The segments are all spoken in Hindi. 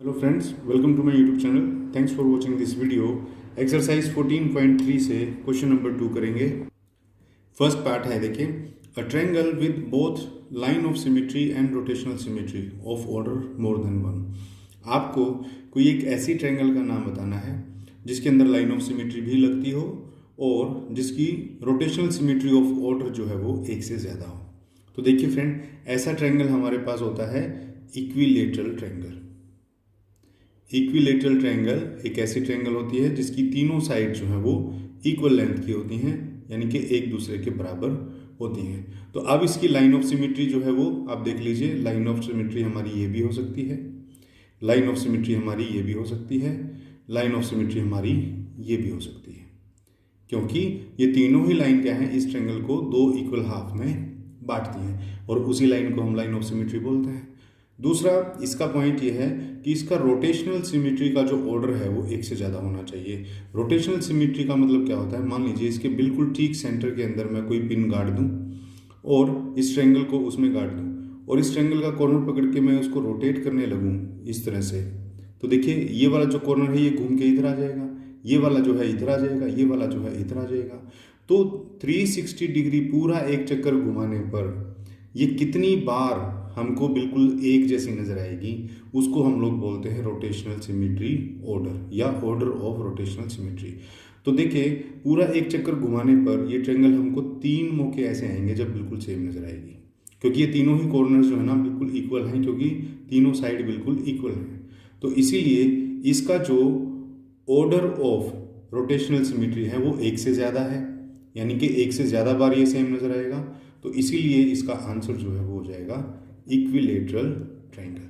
Hello friends, welcome to my YouTube channel. Thanks for watching this video. Exercise 14.3 से क्वेश्चन नंबर 2 करेंगे। फर्स्ट पार्ट है, देखिए, अ triangle with both line of symmetry and rotational symmetry of order more than one. आपको कोई एक ऐसी ट्रायंगल का नाम बताना है जिसके अंदर लाइन ऑफ सिमेट्री भी लगती हो और जिसकी रोटेशनल सिमेट्री ऑफ ऑर्डर जो है वो एक से ज़्यादा हो। तो देखिए फ्रेंड, ऐसा ट्रायंगल हमारे पास होता है इक्विलेटरल ट्रायंगल। इक्विलेटरल ट्रायंगल एक ऐसी ट्रायंगल होती है जिसकी तीनों साइड जो है वो इक्वल लेंथ की होती हैं, यानी कि एक दूसरे के बराबर होती हैं। तो अब इसकी लाइन ऑफ सिमेट्री जो है वो आप देख लीजिए। लाइन ऑफ सिमेट्री हमारी ये भी हो सकती है, लाइन ऑफ सिमेट्री हमारी ये भी हो सकती है, लाइन ऑफ सिमेट्री हमारी ये भी हो सकती है, क्योंकि ये तीनों ही लाइन क्या है, इस ट्रायंगल को दो इक्वल हाफ में बांटती हैं और उसी लाइन को हम लाइन ऑफ सिमेट्री बोलते हैं। दूसरा इसका पॉइंट ये है कि इसका रोटेशनल सिमेट्री का जो ऑर्डर है वो एक से ज़्यादा होना चाहिए। रोटेशनल सिमेट्री का मतलब क्या होता है, मान लीजिए इसके बिल्कुल ठीक सेंटर के अंदर मैं कोई पिन गाड़ दूं और इस ट्रायंगल को उसमें गाड़ दूं और इस ट्रायंगल का कॉर्नर पकड़ के मैं उसको रोटेट करने लगूं इस तरह से, तो देखिए ये वाला जो कॉर्नर है ये घूम के इधर आ जाएगा, ये वाला जो है इधर आ जाएगा, ये वाला जो है इधर आ जाएगा। तो 360 डिग्री पूरा एक चक्कर घुमाने पर ये कितनी बार हमको बिल्कुल एक जैसी नजर आएगी, उसको हम लोग बोलते हैं रोटेशनल सिमेट्री ऑर्डर या ऑर्डर ऑफ रोटेशनल सिमेट्री। तो देखिए पूरा एक चक्कर घुमाने पर ये ट्रायंगल हमको तीन मौके ऐसे आएंगे जब बिल्कुल सेम नजर आएगी, क्योंकि ये तीनों ही कॉर्नर्स जो है ना बिल्कुल इक्वल हैं, क्योंकि तीनों साइड बिल्कुल इक्वल हैं। तो इसीलिए इसका जो ऑर्डर ऑफ रोटेशनल सिमेट्री है वो एक से ज़्यादा है, यानी कि एक से ज़्यादा बार ये सेम नजर आएगा। तो इसीलिए इसका आंसर जो है वो हो जाएगा इक्विलेटरल ट्रायंगल।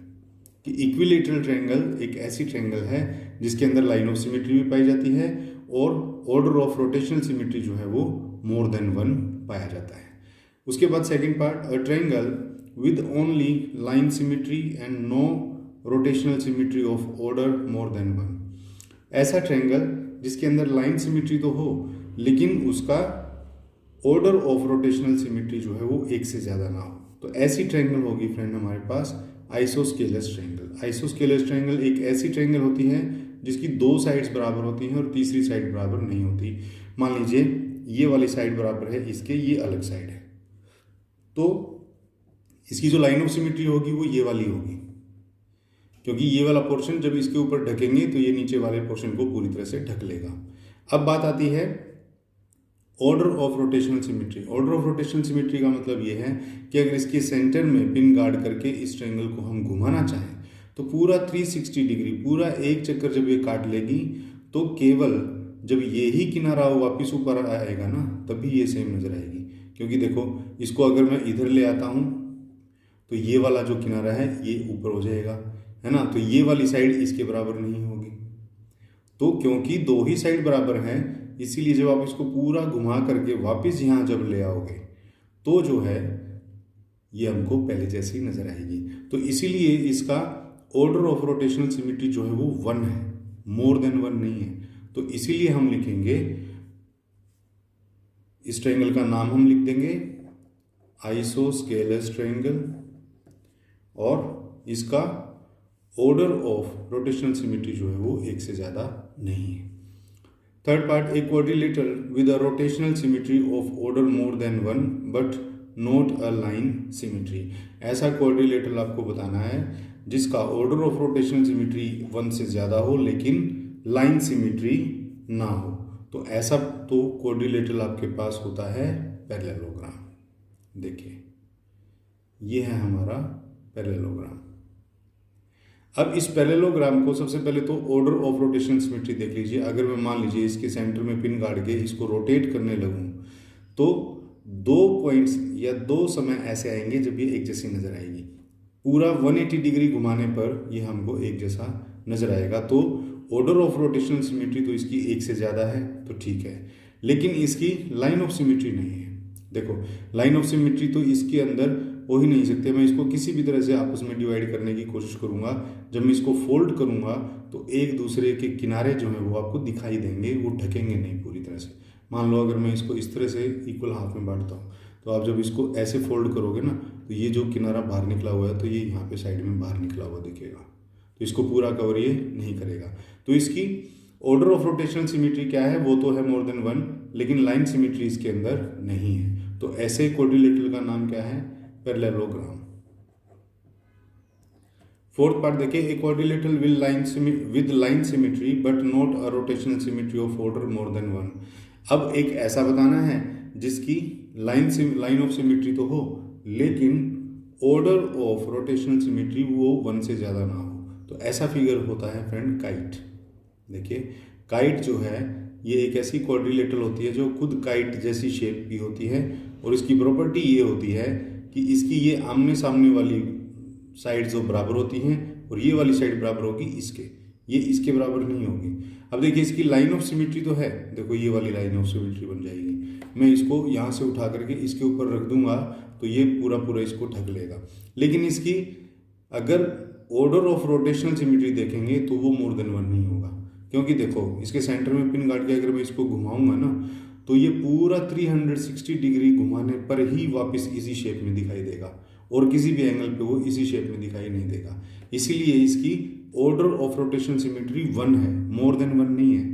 कि इक्विलेटरल ट्रायंगल एक ऐसी ट्रायंगल है जिसके अंदर लाइन ऑफ सिमेट्री भी पाई जाती है और ऑर्डर ऑफ रोटेशनल सिमेट्री जो है वो मोर देन वन पाया जाता है। उसके बाद second part, a triangle with only line symmetry and no rotational symmetry of order more than one. ऐसा ट्रायंगल जिसके अंदर लाइन सिमेट्री तो हो लेकिन उसका ऑर्डर ऑफ रोटेशनल सिमेट्री जो है वो एक से ज़्यादा ना हो, तो ऐसी ट्रायंगल होगी फ्रेंड हमारे पास आइसोस्केलस ट्रायंगल। आइसोस्केलस ट्रायंगल एक ऐसी ट्रायंगल होती है जिसकी दो साइड्स बराबर होती हैं और तीसरी साइड बराबर नहीं होती। मान लीजिए ये वाली साइड बराबर है इसके, ये अलग साइड है, तो इसकी जो लाइन ऑफ सिमेट्री होगी वो ये वाली होगी, क्योंकि ये वाला पोर्शन जब इसके ऊपर ढकेंगे तो ये नीचे वाले पोर्शन को पूरी तरह से ढक लेगा। अब बात आती है order of rotational symmetry. Order of rotational symmetry का मतलब ये है कि अगर इसके सेंटर में पिन गार्ड करके इस ट्रायंगल को हम घुमाना चाहें तो पूरा 360 डिग्री पूरा एक चक्कर जब ये काट लेगी तो केवल जब ये ही किनारा वापस ऊपर आएगा ना तभी ये सेम नजर आएगी। क्योंकि देखो इसको अगर मैं इधर ले आता हूँ तो ये वाला जो किनारा है ये ऊपर हो जाएगा, है ना, तो ये वाली साइड इसके बराबर नहीं होगी। तो क्योंकि दो ही साइड बराबर हैं इसीलिए जब आप इसको पूरा घुमा करके वापस यहाँ जब ले आओगे तो जो है ये हमको पहले जैसी नजर आएगी। तो इसीलिए इसका ऑर्डर ऑफ रोटेशनल सिमेट्री जो है वो वन है, मोर देन वन नहीं है। तो इसीलिए हम लिखेंगे, इस ट्रायंगल का नाम हम लिख देंगे आइसोस्केलस ट्रायंगल और इसका ऑर्डर ऑफ रोटेशनल सिमेट्री जो है वो एक से ज़्यादा नहीं है। Third part, a quadrilateral with a rotational symmetry of order more than one but not a line symmetry. ऐसा क्वाड्रिलेटरल आपको बताना है जिसका order of rotational symmetry one से ज़्यादा हो लेकिन लाइन सिमेट्री ना हो। तो ऐसा तो क्वाड्रिलेटरल आपके पास होता है पैरेललोग्राम। देखिए ये है हमारा पैरेललोग्राम। अब इस पैरेललोग्राम को सबसे पहले तो ऑर्डर ऑफ रोटेशनल सिमेट्री देख लीजिए। अगर मैं मान लीजिए इसके सेंटर में पिन गाड़ के इसको रोटेट करने लगूं तो दो पॉइंट्स या दो समय ऐसे आएंगे जब ये एक जैसी नजर आएगी। पूरा 180 डिग्री घुमाने पर ये हमको एक जैसा नजर आएगा। तो ऑर्डर ऑफ रोटेशनल सिमेट्री तो इसकी एक से ज़्यादा है तो ठीक है, लेकिन इसकी लाइन ऑफ सिमेट्री नहीं है। देखो लाइन ऑफ सिमेट्री तो इसके अंदर हो ही नहीं सकते। मैं इसको किसी भी तरह से आपस में डिवाइड करने की कोशिश करूंगा, जब मैं इसको फोल्ड करूंगा तो एक दूसरे के किनारे जो हैं वो आपको दिखाई देंगे, वो ढकेंगे नहीं पूरी तरह से। मान लो अगर मैं इसको इस तरह से इक्वल हाफ में बांटता हूँ तो आप जब इसको ऐसे फोल्ड करोगे ना तो ये जो किनारा बाहर निकला हुआ है तो ये यहाँ पे साइड में बाहर निकला हुआ दिखेगा। तो इसको पूरा कवर ये नहीं करेगा। तो इसकी ऑर्डर ऑफ रोटेशनल सिमेट्री क्या है, वो तो है मोर देन 1, लेकिन लाइन सिमेट्री इसके अंदर नहीं है। तो ऐसे क्वाड्रिलेटरल का नाम क्या है, पैरेललोग्राम। फोर्थ पार्ट देखिए, a quadrilateral with line symmetry but not a rotational symmetry of order more then 1। अब एक ऐसा बताना है जिसकी लाइन ऑफ सिमेट्री तो हो, लेकिन ऑर्डर ऑफ रोटेशनल सिमेट्री वो 1 से ज़्यादा ना हो। तो ऐसा फिगर होता है फ्रेंड काइट। देखिए काइट जो है ये एक ऐसी क्वाड्रिलेटरल होती है जो खुद काइट जैसी शेप की होती है, और इसकी प्रॉपर्टी ये होती है कि इसकी ये आमने सामने वाली साइड जो बराबर होती हैं, और ये वाली साइड बराबर होगी इसके, ये इसके बराबर नहीं होगी। अब देखिए इसकी लाइन ऑफ सिमेट्री तो है, देखो ये वाली लाइन ऑफ सिमेट्री बन जाएगी। मैं इसको यहाँ से उठा करके इसके ऊपर रख दूंगा तो ये पूरा पूरा इसको ढक लेगा। लेकिन इसकी अगर ऑर्डर ऑफ रोटेशनल सिमेट्री देखेंगे तो वो मोर देन 1 नहीं होगा, क्योंकि देखो इसके सेंटर में पिन काट के अगर मैं इसको घुमाऊंगा ना तो ये पूरा 360 डिग्री घुमाने पर ही वापस इसी शेप में दिखाई देगा, और किसी भी एंगल पे वो इसी शेप में दिखाई नहीं देगा। इसीलिए इसकी ऑर्डर ऑफ रोटेशनल सिमेट्री 1 है, मोर देन 1 नहीं है।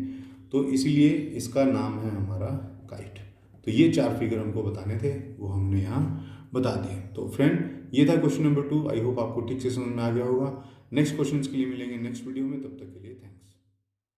तो इसीलिए इसका नाम है हमारा काइट। तो ये 4 फिगर हमको बताने थे, वो हमने यहाँ बता दिए। तो फ्रेंड ये था क्वेश्चन नंबर 2। आई होप आपको ठीक से समझ में आ गया होगा। नेक्स्ट क्वेश्चन के लिए मिलेंगे नेक्स्ट वीडियो में, तब तक के लिए थैंक्स।